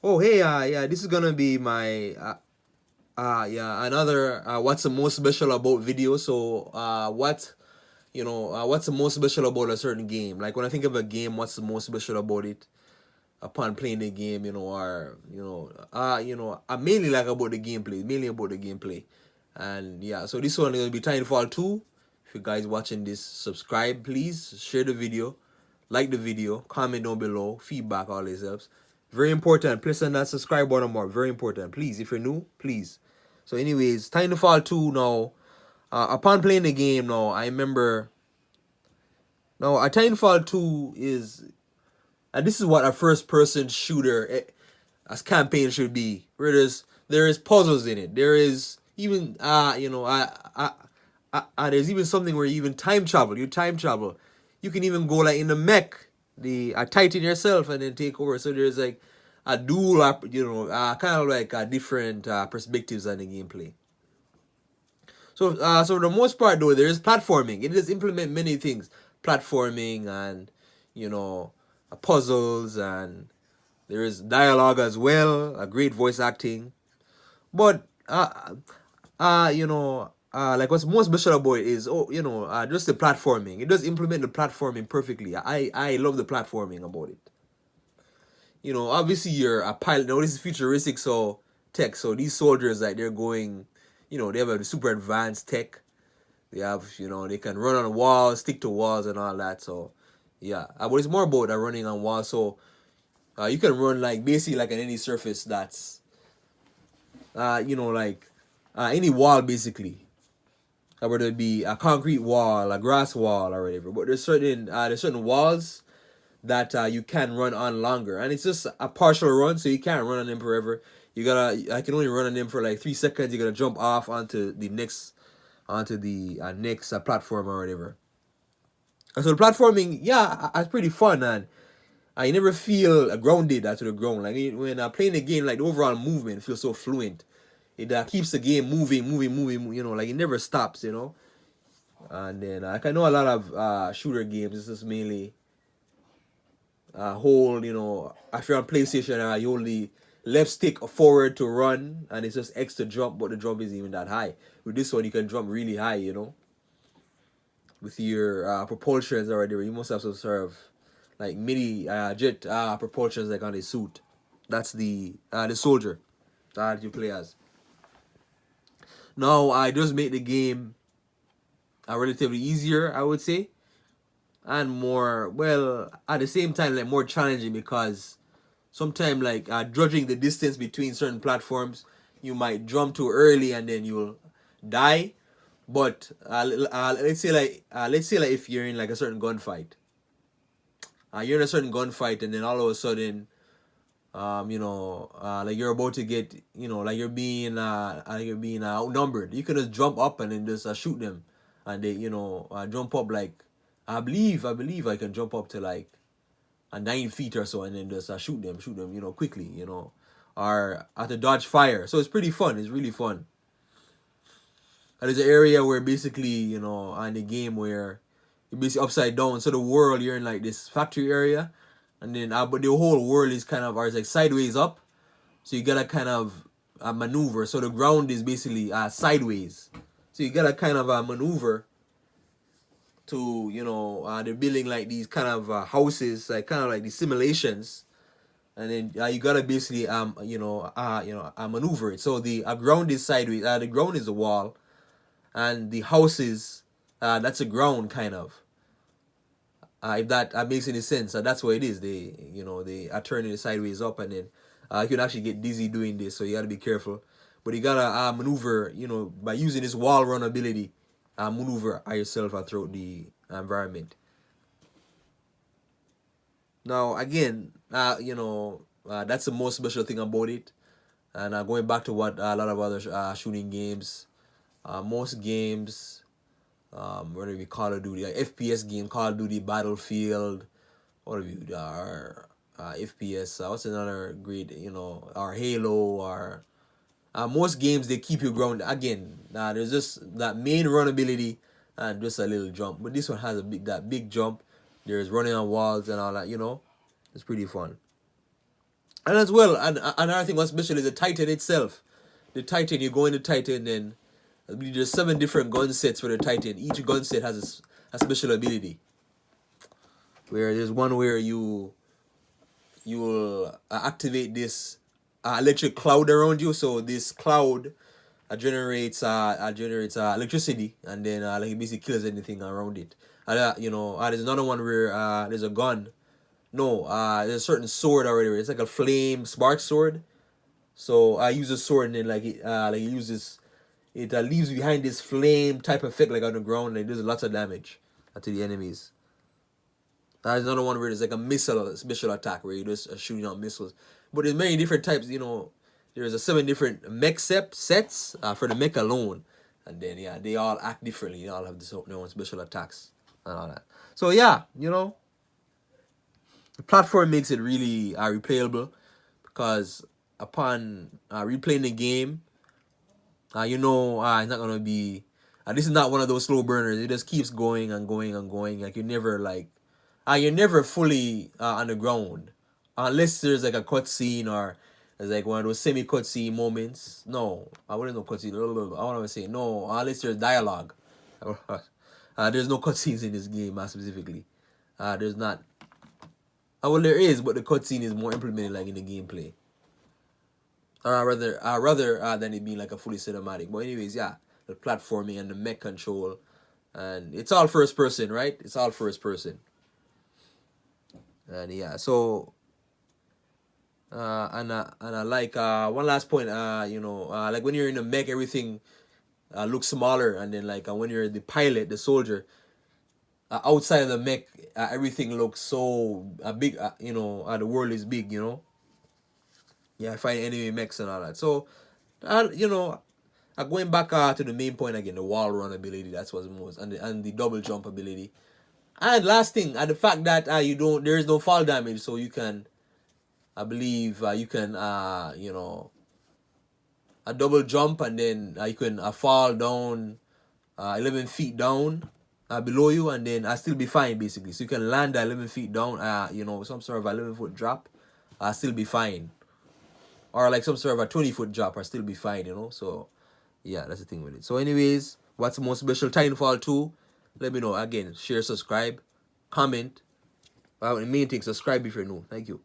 Oh, hey, yeah, this is gonna be my yeah, another what's the most special about video. So, what's the most special about a certain game? Like when I think of a game, what's the most special about it? Upon playing the game, I mainly like about the gameplay, mainly about the gameplay, and yeah. So this one is gonna be Titanfall 2. If you guys watching this, subscribe, please. Share the video, like the video, comment down below, feedback, all this helps. Very important. Press on that subscribe button more. Very important. Please, if you're new, please. So, anyways, Titanfall 2 now. Upon playing the game now, I remember now a Titanfall 2 is and this is what a first person shooter as campaign should be. Where there is puzzles in it. There is even there's even something where you even time travel. You time travel. You can even go like in the mech, the Titan yourself, and then take over. So there's like a dual, kind of like different perspectives on the gameplay. So for the most part though, there is platforming. It does implement many things, platforming and you know puzzles, and there is dialogue as well, a great voice acting. But like what's most special about it is just the platforming. It does implement the platforming perfectly. I love the platforming about it. Obviously you're a pilot. Now this is futuristic, so tech. So these soldiers like they're going, they have a super advanced tech. They have, they can run on walls, stick to walls, and all that. So, yeah, but it's more about running on walls. So, you can run like basically like on any surface that's, like any wall basically. Whether it be a concrete wall, a grass wall, or whatever. But there's certain walls that you can run on longer, and it's just a partial run, so you can't run on them forever. I can only run on them for like 3 seconds. You gotta jump off onto the next platform or whatever. And so the platforming, yeah, it's pretty fun, and I never feel grounded to the ground. Like when I playing the game, like the overall movement feels so fluent. It keeps the game moving, moving, moving. Like it never stops. And then like I know a lot of shooter games. This is mainly hold. If you're on PlayStation, you only left stick forward to run, and it's just X to jump, but the jump isn't even that high. With this one, you can jump really high. With your propulsions already. You must have some sort of like mini jet propulsions like on the suit. That's the soldier that you play as. Now I just make the game relatively easier, I would say, and more well at the same time like more challenging because sometimes like judging the distance between certain platforms, you might jump too early and then you'll die. But let's say like if you're in like a certain gunfight, you're in a certain gunfight and then all of a sudden like you're about to get, like you're being outnumbered. You can just jump up and then just shoot them, and they, jump up like I believe I can jump up to like 9 feet or so, and then just shoot them, quickly, or at the dodge fire. So it's pretty fun. It's really fun. And there's an area where basically, on the game where you're basically upside down. So the world you're in like this factory area, and then but the whole world is kind of or it's like sideways up. So you gotta kind of maneuver. So the ground is basically sideways. So you gotta kind of maneuver to they're building like these kind of houses, like kind of like these simulations, and then you gotta basically maneuver it. So the ground is sideways. The ground is a wall, and the houses that's a ground kind of. If that makes any sense, that's what it is. They are turning it sideways up, and then you can actually get dizzy doing this, so you got to be careful. But you gotta maneuver, by using this wall run ability, maneuver yourself throughout the environment. Now, again, that's the most special thing about it. And going back to what a lot of other shooting games, most games, whether it be Call of Duty, like FPS game, Call of Duty, Battlefield, what have you, FPS, what's another great, or Halo, or most games they keep you grounded. Again, there's just that main run ability and just a little jump. But this one has that big jump. There's running on walls and all that. It's pretty fun. And as well, and another thing what's special is the Titan itself. The Titan, you go in the Titan, and I believe there's 7 different gun sets for the Titan. Each gun set has a special ability. Where there's one where you will activate this electric cloud around you. So this cloud generates electricity, and then like it basically kills anything around it. And there's another one where there's a gun. No, there's a certain sword already. It's like a flame spark sword. So I use a sword, and then like it uses it leaves behind this flame type effect like on the ground, and it does lots of damage to the enemies. There's another one where there's like a missile special attack where you just shooting out missiles. But there's many different types. There's 7 different mech sets for the mech alone, and then yeah, they all act differently. They all have their own special attacks and all that. So yeah, the platform makes it really replayable, because upon replaying the game, it's not gonna be. This is not one of those slow burners. It just keeps going and going and going. Like you're never fully on the ground, unless there's like a cutscene, or there's like one of those semi cutscene moments. No, I wouldn't know cutscene. I want to say no, unless there's dialogue. There's no cutscenes in this game specifically. There's not. Well, there is, but the cutscene is more implemented like in the gameplay. Or rather than it being like a fully cinematic. But anyways, yeah, the platforming and the mech control, and it's all first person, right? It's all first person. And yeah, so and I like one last point. Like when you're in a mech, everything looks smaller, and then like when you're the pilot, the soldier, outside of the mech, everything looks so big. The world is big. Yeah, I find enemy mechs and all that. So, going back to the main point again, the wall run ability. That's what's most, and the double jump ability. And last thing, the fact that there is no fall damage, so you can, I believe, you can, a double jump, and then you can fall down 11 feet down below you, and then still be fine basically. So you can land 11 feet down, some sort of 11-foot drop, still be fine, or like some sort of a 20-foot drop, or still be fine. So yeah, that's the thing with it. So anyways, what's the most special Titanfall 2? Let me know. Again, share, subscribe, comment. The main thing, subscribe if you're new. Thank you.